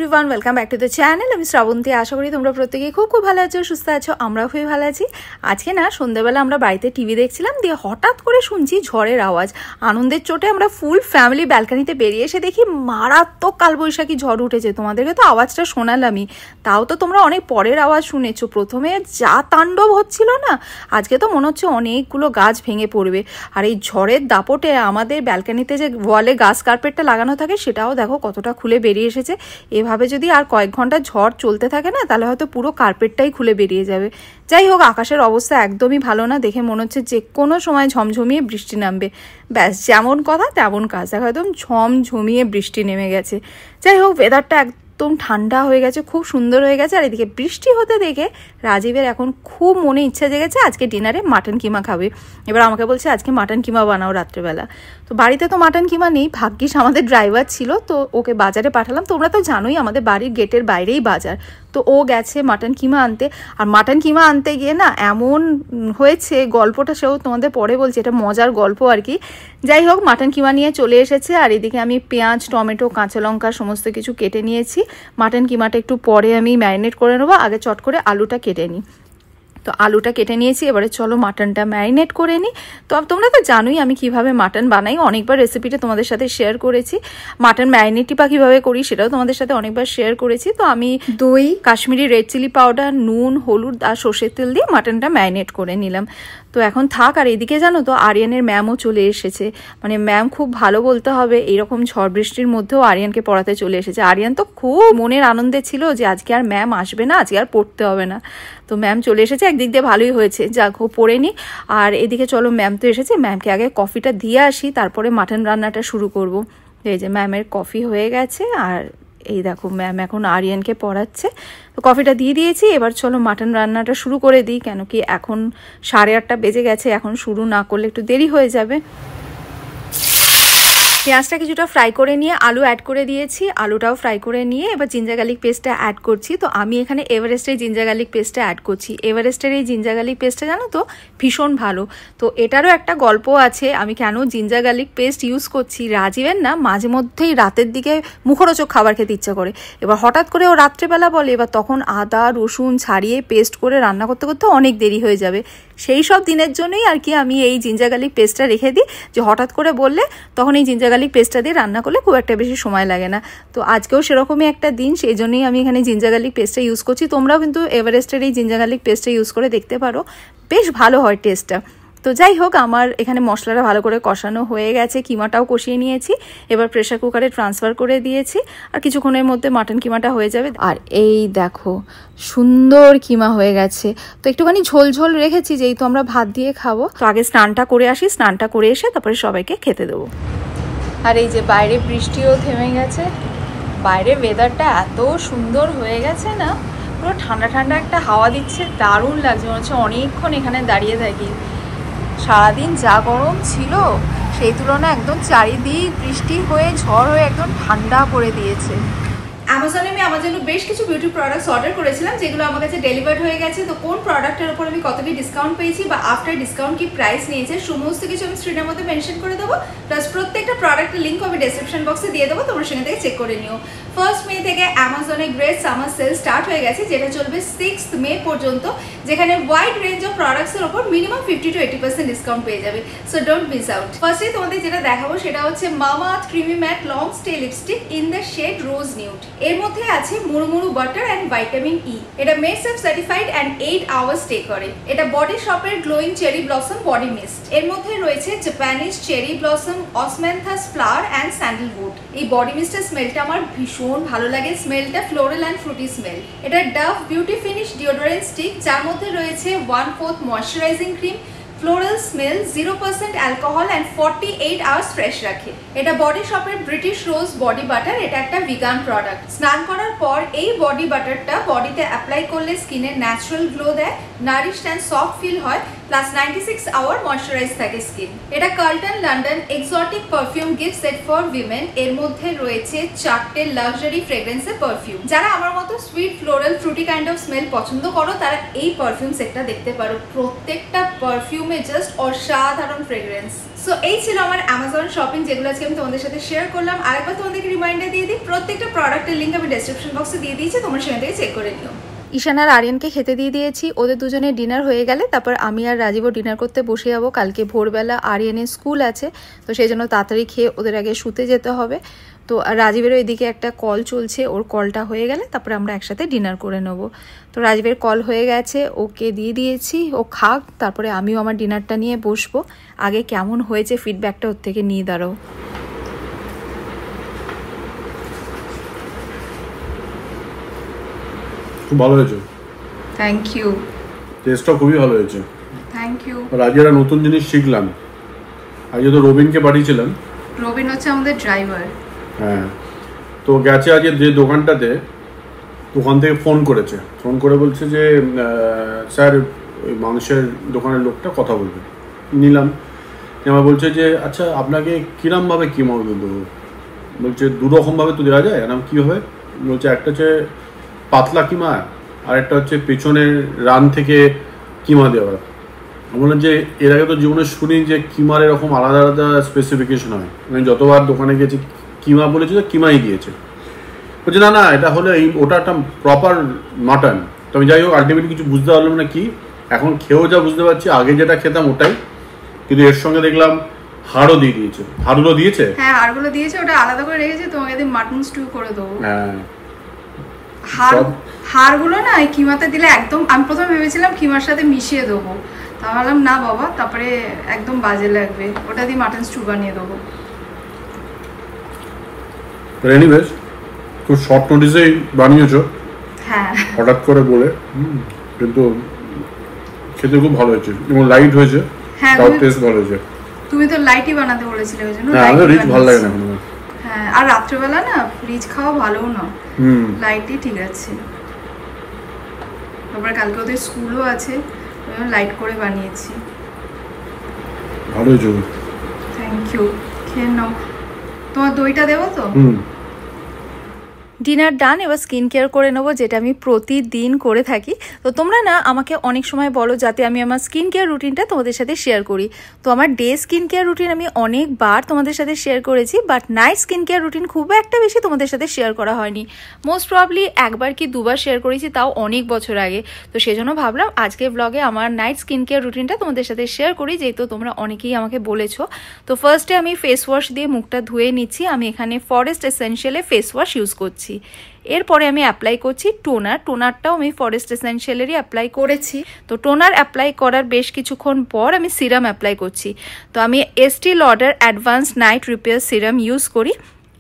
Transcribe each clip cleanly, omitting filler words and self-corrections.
Everyone, welcome back to the channel. আমি শ্রাবন্তী। আশা করি তোমরা প্রত্যেকেই খুব খুব ভালো আছো, সুস্থ আছো। আমরাও খুবই ভালো আছি। আজকে না সন্ধ্যাবেলা আমরা বাড়িতে টিভি দেখছিলাম, দিয়ে হঠাৎ করে শুনছি ঝড়ের আওয়াজ। আনন্দের চোটে আমরা ফুল ফ্যামিলি ব্যালকানিতে বেরিয়ে এসে দেখি মারাত্মক কালবৈশাখী ঝড় উঠেছে। তোমাদেরকে তো আওয়াজটা শোনালামই, তাও তো তোমরা অনেক পরের আওয়াজ শুনেছো। প্রথমে যা তাণ্ডব হচ্ছিল না, আজকে তো মনে হচ্ছে অনেকগুলো গাছ ভেঙে পড়বে। আর এই ঝড়ের দাপটে আমাদের ব্যালকানিতে যে ওয়ালে গাছ কার্পেটটা লাগানো থাকে সেটাও দেখো কতটা খুলে বেরিয়ে এসেছে। এভাবে যদি আর কয়েক ঘন্টা ঝড় চলতে থাকে না, তাহলে হয়তো পুরো কার্পেটটাই খুলে বেরিয়ে যাবে। যাই হোক, আকাশের অবস্থা একদমই ভালো না, দেখে মনে হচ্ছে যে কোনো সময় ঝমঝমিয়ে বৃষ্টি নামবে। ব্যাস, যেমন কথা তেমন কাজ, দেখো একদম ঝমঝমিয়ে বৃষ্টি নেমে গেছে। যাই হোক, ওয়েদারটা একদম ঠান্ডা হয়ে গেছে, খুব সুন্দর হয়ে গেছে। আর এদিকে বৃষ্টি হতে দেখে রাজীবের এখন খুব মনে ইচ্ছা জেগেছে আজকে ডিনারে মাটন কিমা খাবে। এবার আমাকে বলছে আজকে মাটন কিমা বানাও রাত্রেবেলা। তো বাড়িতে তো মাটন কিমা নেই, ভাগ্যিস আমাদের ড্রাইভার ছিল, তো ওকে বাজারে পাঠালাম। তোমরা তো জানোই আমাদের বাড়ির গেটের বাইরেই বাজার, তো ও গেছে মাটন কিমা আনতে। আর মাটন কিমা আনতে গিয়ে না এমন হয়েছে, গল্পটা সেও তোমাদের পরে বলছে, এটা মজার গল্প আর কি। যাই হোক, মাটন কিমা নিয়ে চলে এসেছে। আর এদিকে আমি পেঁয়াজ, টমেটো, কাঁচা লঙ্কা সমস্ত কিছু কেটে নিয়েছি। মাটন কিমাটা একটু পরে আমি ম্যারিনেট করে নেবো, আগে চট করে আলুটা কেটে নিই। তো আলুটা কেটে নিয়েছি, এবারে চলো মাটনটা ম্যারিনেট করে নিই। তো তোমরা তো জানোই আমি কিভাবে মাটন বানাই, অনেকবার রেসিপিটা তোমাদের সাথে শেয়ার করেছি। মাটন ম্যারিনেটই বা কীভাবে করি সেটাও তোমাদের সাথে অনেকবার শেয়ার করেছি। তো আমি দই, কাশ্মীরি রেড চিলি পাউডার, নুন, হলুদ আর সর্ষের তেল দিয়ে মাটনটা ম্যারিনেট করে নিলাম। তো এখন থাক। আর এদিকে জানো তো আরিয়ানের ম্যামও চলে এসেছে। মানে ম্যাম খুব ভালো বলতে হবে, এইরকম ঝড় বৃষ্টির মধ্যেও আরিয়ানকে পড়াতে চলে এসেছে। আরিয়ান তো খুব মনের আনন্দে ছিল যে আজকে আর ম্যাম আসবে না, আজকে আর পড়তে হবে না। তো ম্যাম চলে এসেছে, একদিক দিয়ে ভালোই হয়েছে, যাক ও পড়ে নি। আর এদিকে চলো, ম্যাম তো এসেছে, ম্যামকে আগে কফিটা দিয়ে আসি, তারপরে মাটন রান্নাটা শুরু করব। এই যে ম্যামের কফি হয়ে গেছে, আর এই দেখো ম্যাম এখন আরিয়ানকে পড়াচ্ছে। তো কফিটা দিয়ে দিয়েছি, এবার চলো মাটন রান্নাটা শুরু করে দিই, কেন কি এখন 8:30 বেজে গেছে, এখন শুরু না করলে একটু দেরি হয়ে যাবে। পেঁয়াজটা কিছুটা ফ্রাই করে নিয়ে আলু অ্যাড করে দিয়েছি, আলুটাও ফ্রাই করে নিয়ে এবার জিঞ্জার গার্লিক পেস্টটা অ্যাড করছি। তো আমি এখানে এভারেস্টের জিঞ্জার গার্লিক পেস্টটা অ্যাড করছি। এভারেস্টের এই জিঞ্জার গার্লিক পেস্টটা জানো তো ভীষণ ভালো। তো এটারও একটা গল্প আছে, আমি কেন জিঞ্জার গার্লিক পেস্ট ইউজ করছি। রাজীবের না মাঝে মধ্যেই রাতের দিকে মুখরোচক খাবার খেতে ইচ্ছা করে। এবার হঠাৎ করে ও রাত্রেবেলা বলে, এবার তখন আদা রসুন ছাড়িয়ে পেস্ট করে রান্না করতে করতে অনেক দেরি হয়ে যাবে। সেই সব দিনের জন্যই আর কি আমি এই জিঞ্জার গার্লিক পেস্টটা রেখে দিই, যে হঠাৎ করে বললে তখন এই জিঞ্জার গার্লিক পেস্টটা দিয়ে রান্না করলে খুব একটা বেশি সময় লাগে না। তো আজকেও সেরকমই একটা দিন, সেই জন্যই আমি এখানে জিঞ্জার গার্লিক পেস্টটা ইউজ করছি। তোমরাও কিন্তু এভারেস্টের এই জিঞ্জার গার্লিক পেস্টটা ইউজ করে দেখতে পারো, বেশ ভালো হয় টেস্টটা। তো যাই হোক, আমার এখানে মশলাটা ভালো করে কষানো হয়ে গেছে, কিমাটাও কষিয়ে নিয়েছি। এবার প্রেশার কুকারে ট্রান্সফার করে দিয়েছি, আর কিছুক্ষণের মধ্যে মাটন কিমাটা হয়ে যাবে। আর এই দেখো সুন্দর কিমা হয়ে গেছে। তো একটুখানি ঝোল ঝোল রেখেছি, যেহেতু আমরা ভাত দিয়ে খাবো। তো আগে স্নানটা করে আসি, স্নানটা করে এসে তারপরে সবাইকে খেতে দেবো। আর এই যে বাইরে বৃষ্টিও থেমে গেছে, বাইরে ওয়েদারটা এত সুন্দর হয়ে গেছে না, পুরো ঠান্ডা ঠান্ডা একটা হাওয়া দিচ্ছে, দারুণ লাগছে। মনে হচ্ছে অনেকক্ষণ এখানে দাঁড়িয়ে থাকি। সারাদিন যা গরম ছিল সেই তুলনায় একদম চারিদিক বৃষ্টি হয়ে ঝড় হয়ে একদম ঠান্ডা করে দিয়েছে। অ্যামাজনে আমি আমার জন্য বেশ কিছু বিউটি প্রোডাক্টস অর্ডার করেছিলাম, যেগুলো আমার কাছে ডেলিভার্ড হয়ে গেছে। তো কোন প্রোডাক্টের উপর আমি কত কি ডিসকাউন্ট পেয়েছি বা আফটার ডিসকাউন্ট কি প্রাইস নিয়েছে, সমস্ত কিছু আমি স্ক্রিনের মধ্যে মেনশন করে দেবো। প্লাস প্রত্যেকটা প্রোডাক্টের লিঙ্ক আমি ডেসক্রিপশন বক্সে দিয়ে দেবো, তোমরা সেখান থেকে চেক করে নিও। 1 মে থেকে অ্যামাজনে গ্রেট সামার সেল স্টার্ট হয়ে গেছে, যেটা চলবে 6 মে পর্যন্ত, যেখানে ওয়াইড রেঞ্জ অফ প্রোডাক্টসের উপর মিনিমাম 50 to 80% ডিসকাউন্ট পেয়ে যাবে। So don't miss out. ফার্স্টে তোমাদের যেটা দেখাবো সেটা হচ্ছে Mamaearth creamy matte long stay lipstick in the shade rose nude. এর মধ্যে আছে murumuru butter and vitamin E. এটা Madesafe certified and 8 hours stay করে। এটা বডি শপের glowing cherry blossom body mist. এর মধ্যে রয়েছে Japanese cherry blossom, osmanthus flower and sandalwood. এই বডি মিস্টের স্মেলটা আমার ভীষণ ভালো লাগে, স্মেলটা ফ্লোরাল অ্যান্ড ফ্রুটি স্মেল। এটা Dove beauty finish deodorant stick, যার মধ্যে রয়েছে 1/4 moisturising cream, floral smell, 0% alcohol and 48 hours fresh রাখে। এটা বডি শপের ব্রিটিশ রোজ বডি বাটার, এটা একটা ভিগান প্রোডাক্ট। স্নান করার পর এই বডি বাটারটা বডিতে অ্যাপ্লাই করলে স্কিনের ন্যাচারাল গ্লো দেয়, নারিশড অ্যান্ড সফট ফিল হয়, প্লাস 96 আওয়ার ময়শ্চারাইজ থাকে স্কিন। এটা Carlton London exotic perfume gift set for women. এর মধ্যে রয়েছে 4টে লাক্সারি ফ্রেগ্রেন্সের পারফিউম। যারা আমার মতো sweet floral fruity kind of smell পছন্দ করো, তারা এই পারফিউম সেটটা দেখতে পারো। প্রত্যেকটা পারফিউম পারফিউমে জাস্ট অসাধারণ ফ্রেগ্রেন্স। সো এই ছিল আমার অ্যামাজন শপিং, যেগুলো আজকে আমি তোমাদের সাথে শেয়ার করলাম। আরেকবার তোমাদেরকে রিমাইন্ডার দিয়ে দিই, প্রত্যেকটা প্রোডাক্টের লিঙ্ক আমি ডেসক্রিপশন বক্সে দিয়ে দিয়েছি, তোমরা সেখান থেকে চেক করে নিও। ঈশান আর আরিয়ানকে খেতে দিয়ে দিয়েছি, ওদের দুজনের ডিনার হয়ে গেলে তারপর আমি আর রাজীবও ডিনার করতে বসে যাবো। কালকে ভোরবেলা আরিয়ানের স্কুল আছে, তো সেই জন্য তাড়াতাড়ি খেয়ে ওদের আগে শুতে যেতে হবে। তো রাজীবেরও এদিকে একটা কল চলছে, ওর কলটা হয়ে গেলে তারপরে আমরা একসাথে ডিনার করে নেবো। তো রাজীবের কল হয়ে গেছে, ওকে দিয়ে দিয়েছি, ও খাক, তারপরে আমিও আমার ডিনারটা নিয়ে বসবো। আগে কেমন হয়েছে ফিডব্যাকটা ওর থেকে নিয়ে দাঁড়াও। খুব ভালো হয়েছে, থ্যাংক ইউ। টেস্টটা খুবই ভালো হয়েছে, থ্যাংক ইউ। আর আজকে একটা নতুন জিনিস শিখলাম। আজকে তো রবিনকে পাঠিয়েছিলাম। রবিন হচ্ছে আমাদের ড্রাইভার। হ্যাঁ, তো গেছে আজকে যে দোকানটাতে, দোকান থেকে ফোন করেছে, ফোন করে বলছে যে স্যার ওই মাংসের দোকানের লোকটা কথা বলবে। নিলাম, আমার বলছে যে আচ্ছা আপনাকে কিরমভাবে কী মাংস দেবো। বলছে দুরকমভাবে তো দেওয়া যায়। এরকম কীভাবে? বলছে একটা হচ্ছে পাতলা কিমা, আর একটা হচ্ছে পেছনের রান থেকে কিমা দেওয়া। বললাম যে এর আগে তো জীবনে শুনি যে কিমার এরকম আলাদা আলাদা স্পেসিফিকেশন হয়। আমি যতবার দোকানে গেছি কিমা বলেছি তো কিমাই দিয়েছে। বলছে না না, এটা হলে এই ওটা একটা প্রপার মাটন। তো আমি যাই হোক আলটিমেটলি কিছু বুঝতে পারলাম না কি, এখন খেয়েও যা বুঝতে পারছি আগে যেটা খেতাম ওটাই, কিন্তু এর সঙ্গে দেখলাম হাড়ও দিয়ে দিয়েছে। হাড়গুলো দিয়েছে? হ্যাঁ, হাড়গুলো দিয়েছে, ওটা আলাদা করে রেখেছে, তোমাকে একদিন মাটন স্টু করে দেবো। হ্যাঁ, হাড়গুলো না এই কিমাতে দিলে একদম, আমি প্রথমে ভেবেছিলাম কিমার সাথে মিশিয়ে দেবো, তা ভাবলাম না বাবা, তারপরে একদম বাজে লাগবে, ওটা দিয়ে মাটন স্টু বানিয়ে দেবো। এনিওয়েজ খুব শর্ট নোটিসেই বানিয়েছো। হ্যাঁ, হঠাৎ করে বলে, কিন্তু খেতে খুব ভালো হয়েছে এবং লাইট হয়েছে। হ্যাঁ, তাও টেস্ট ভালো হয়েছে। তুমি তো লাইটই বানাতে বলেছিলে, ওই জন্য। হ্যাঁ, আমার রিচ ভালো লাগে না এখন। হ্যাঁ, আর রাত্রেবেলা না রিচ খাওয়া ভালোও না, লাইটই ঠিক আছে। তারপরে কালকে ওদের স্কুলও আছে, লাইট করে বানিয়েছি। ভালো হয়েছে। থ্যাংক ইউ, খেয়ে নাও। তোমার দইটা দেবো তো? ডিনার ডান, এবার স্কিন কেয়ার করে নেবো, যেটা আমি প্রতিদিন করে থাকি। তো তোমরা না আমাকে অনেক সময় বলো যাতে আমি আমার স্কিন কেয়ার রুটিনটা তোমাদের সাথে শেয়ার করি। তো আমার ডে স্কিন কেয়ার রুটিন আমি অনেকবার তোমাদের সাথে শেয়ার করেছি, but night skin care routine খুব একটা বেশি তোমাদের সাথে শেয়ার করা হয়নি। মোস্ট প্রবলি একবার কি দুবার শেয়ার করেছি, তাও অনেক বছর আগে। তো সেজন্য ভাবলাম আজকে ব্লগে আমার নাইট স্কিন কেয়ার রুটিনটা তোমাদের সাথে শেয়ার করি, যেহেতু তোমরা অনেকেই আমাকে বলেছো। তো ফার্স্টে আমি ফেস ওয়াশ দিয়ে মুখটা ধুয়ে নিচ্ছি। আমি এখানে ফরেস্ট এসেনশিয়ালে ফেস ওয়াশ ইউজ করছি। এরপরে আমি অ্যাপ্লাই করছি টোনারটাও আমি ফরেস্ট এসেনশিয়ালেরই অ্যাপ্লাই করেছি। তো টোনার অ্যাপ্লাই করার বেশ কিছুক্ষণ পর আমি সিরাম অ্যাপ্লাই করছি। তো আমি Estee Lauder advance night repair serum use করি।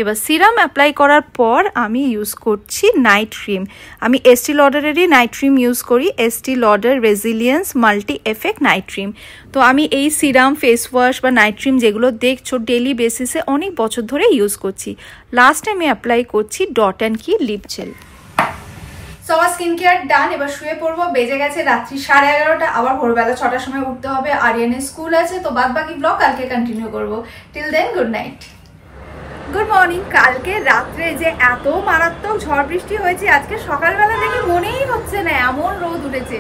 এবার সিরাম অ্যাপ্লাই করার পর আমি ইউজ করছি নাইট ক্রিম। আমি এস্টি লডারেরই নাইট ক্রিম ইউজ করি, Estee Lauder resilience multi effect night cream. তো আমি এই সিরাম, ফেস ওয়াশ বা নাইট ক্রিম যেগুলো দেখছো ডেলি বেসিসে অনেক বছর ধরে ইউজ করছি। লাস্টে আমি অ্যাপ্লাই করছি ডট অ্যান্ড কি লিপ জেল। সো আমার স্কিন কেয়ার ডান, এবার শুয়ে পড়বো। বেজে গেছে রাত্রি 11:30, আবার ভোরবেলা 6টার সময় উঠতে হবে, আরিয়ানের স্কুল আছে। তো বাদ বাকি ব্লগ কালকে কন্টিনিউ করবো। Till then, good night. Good morning. কালকে রাত্রে যে এত মারাত্মক ঝড় বৃষ্টি হয়েছে, আজকে সকালবেলা দেখে মনেই হচ্ছে না এমন রোদ উঠেছে।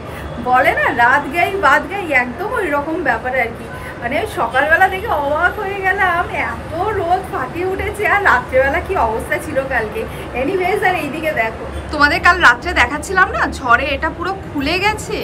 বলে না রাত গাই বাদ গাই, একদম ওই রকম ব্যাপার আর কি। মানে সকালবেলা দেখে অবাক হয়ে গেলাম, এত রোদ ফাটিয়ে উঠেছে। আর রাত্রেবেলা কি অবস্থা ছিল কালকে। এনিওয়েজ, আর এইদিকে দেখো, তোমাদের কাল রাত্রে দেখাচ্ছিলাম না ঝড়ে এটা পুরো খুলে গেছে,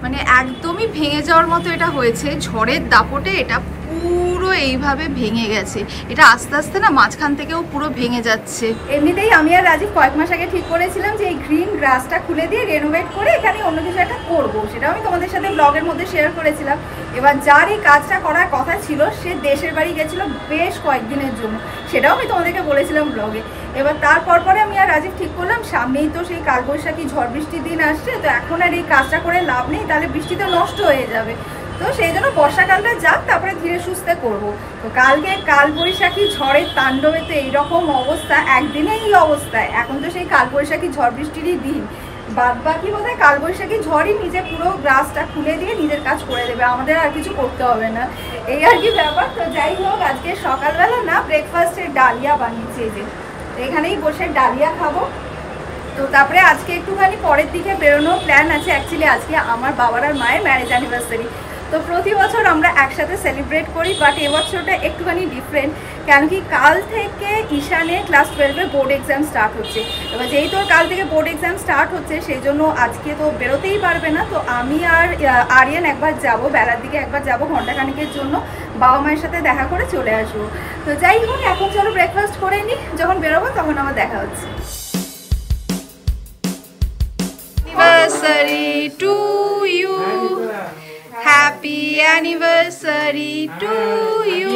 মানে একদমই ভেঙে যাওয়ার মতো এটা হয়েছে। ঝড়ের দাপটে এটা পুরো এইভাবে ভেঙে গেছে। এটা আস্তে আস্তে না মাঝখান থেকেও পুরো ভেঙে যাচ্ছে। এমনিতেই আমি আর রাজীব কয়েক মাস আগে ঠিক করেছিলাম যে এই গ্রিন গ্রাসটা খুলে দিয়ে রেনোভেট করে এখানে অন্য কিছু একটা করবো, সেটাও আমি তোমাদের সাথে ব্লগের মধ্যে শেয়ার করেছিলাম। এবার যার এই কাজটা করার কথা ছিল সে দেশের বাড়ি গেছিলো বেশ কয়েকদিনের জন্য, সেটাও আমি তোমাদেরকে বলেছিলাম ব্লগে। এবার তারপর পরে আমি আর রাজীব ঠিক করলাম সামনেই তো সেই কালবৈশাখী ঝড় বৃষ্টির দিন আসছে, তো এখন আর এই কাজটা করে লাভ নেই, তাহলে বৃষ্টিতে নষ্ট হয়ে যাবে। তো সেই জন্য বর্ষাকালটা যাক, তারপরে ধীরে সুস্থে করবো। তো কালকে কালবৈশাখী ঝড়ের তাণ্ডবে তো এইরকম অবস্থা, একদিনে এই অবস্থায়। এখন তো সেই কালবৈশাখী ঝড় বৃষ্টিরই দিন, বাদ বাকি বোধহয় কালবৈশাখী ঝড়ই নিজে পুরো গ্রাসটা খুলে দিয়ে নিজের কাজ করে দেবে, আমাদের আর কিছু করতে হবে না, এই আর কি ব্যাপার। তো যাই হোক, আজকে সকালবেলা না ব্রেকফাস্টের ডালিয়া বানিয়েছি, এই যে এখানেই বসে ডালিয়া খাবো। তো তারপরে আজকে একটুখানি পরের দিকে বেরোনোর প্ল্যান আছে। অ্যাকচুয়ালি আজকে আমার বাবার আর মায়ের ম্যারেজ অ্যানিভার্সারি। তো প্রতি বছর আমরা একসাথে সেলিব্রেট করি, বাট এবছরটা একটুখানি ডিফারেন্ট। কেন কি কাল থেকে ঈশানে ক্লাস 12-এ বোর্ড এক্সাম স্টার্ট হচ্ছে। এবার যেহেতু কাল থেকে বোর্ড এক্সাম স্টার্ট হচ্ছে সেই জন্য আজকে তো বেরোতেই পারবে না। তো আমি আর আরিয়ান একবার যাব, বেলার দিকে একবার যাব ঘন্টাখানিকের জন্য, বাবা মায়ের সাথে দেখা করে চলে আসবো। তো যাই হোক, এখন চলো ব্রেকফাস্ট করে নিই, যখন বেরোবো তখন আমার দেখা হচ্ছে। Anniversary to you, happy anniversary to you,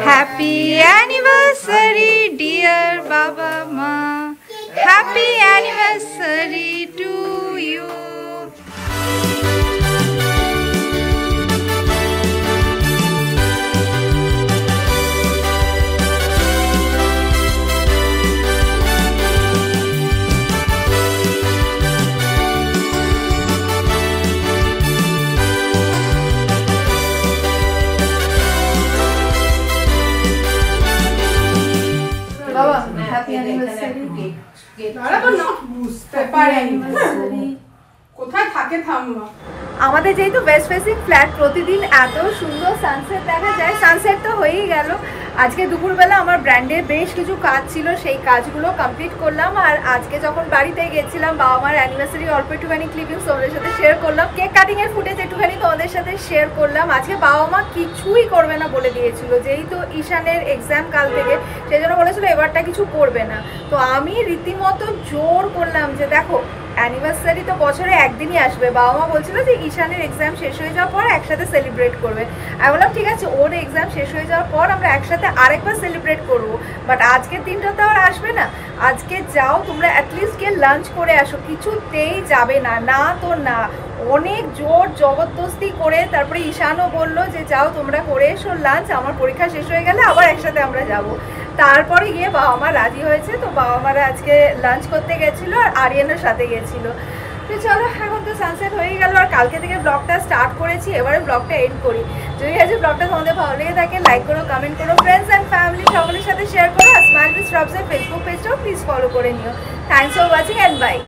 happy anniversary dear Baba Ma, happy anniversary to you. বাবা হ্যাপি অ্যানিভার্সারি। কোথায় থাকে থামবা। আমাদের যেহেতু ওয়েস্ট ফেসিং ফ্ল্যাট, প্রতিদিন এত সুন্দর সানসেট দেখা যায়। সানসেট তো হয়েই গেল, আজকে দুপুরবেলা আমার ব্র্যান্ডের বেশ কিছু কাজ ছিল, সেই কাজগুলো কমপ্লিট করলাম। আর আজকে যখন বাড়িতে গেছিলাম, বাবা মার অ্যানিভার্সারি অল্প একটুখানি ক্লিপিংস তোমাদের সাথে শেয়ার করলাম, কেক কাটিংয়ের ফুটেজ একটুখানি তোমাদের সাথে শেয়ার করলাম। আজকে বাবা মা কিছুই করবে না বলে দিয়েছিল, যেহেতু ঈশানের এক্সাম কাল থেকে, সেই জন্য বলেছিল এবারটা কিছু করবে না। তো আমি রীতিমতো জোর করলাম যে দেখো অ্যানিভার্সারি তো বছরে একদিনই আসবে, বাবা মা বলছিল যে ঈশানের এক্সাম শেষ হয়ে যাওয়ার পর একসাথে সেলিব্রেট করবে। আমি বললাম ঠিক আছে, ওর এক্সাম শেষ হয়ে যাওয়ার পর আমরা একসাথে আরেকবার সেলিব্রেট করবো, বাট আজকের দিনটা তো আর আসবে না। আজকে যাও তোমরা অ্যাটলিস্ট গিয়ে লাঞ্চ করে আসো, কিছুতেই যাবে না, না তো না। অনেক জোর জবরদস্তি করে তারপরে ঈশানও বললো যে যাও তোমরা করে এসো লাঞ্চ, আমার পরীক্ষা শেষ হয়ে গেলে আবার একসাথে আমরা যাব। তারপরে গিয়ে বাবা মা রাজি হয়েছে, তো বাবা মারা আজকে লাঞ্চ করতে গেছিলো আর আরিয়ানের সাথে গেছিলো। তো চলো, এখন তো সানসেট হয়ে গেল আর কালকে থেকে ব্লগটা স্টার্ট করেছি, এবারে ব্লগটা এন্ড করি। যদি আজকে ব্লগটা তোমাদের ভালো লেগে থাকে লাইক করো, কমেন্ট করো, ফ্রেন্ডস অ্যান্ড ফ্যামিলি সকলের সাথে শেয়ার করো। আর স্মাইল উইথ শ্রবসের ফেসবুক পেজটাও প্লিজ ফলো করে নিও। Thanks for watching and by.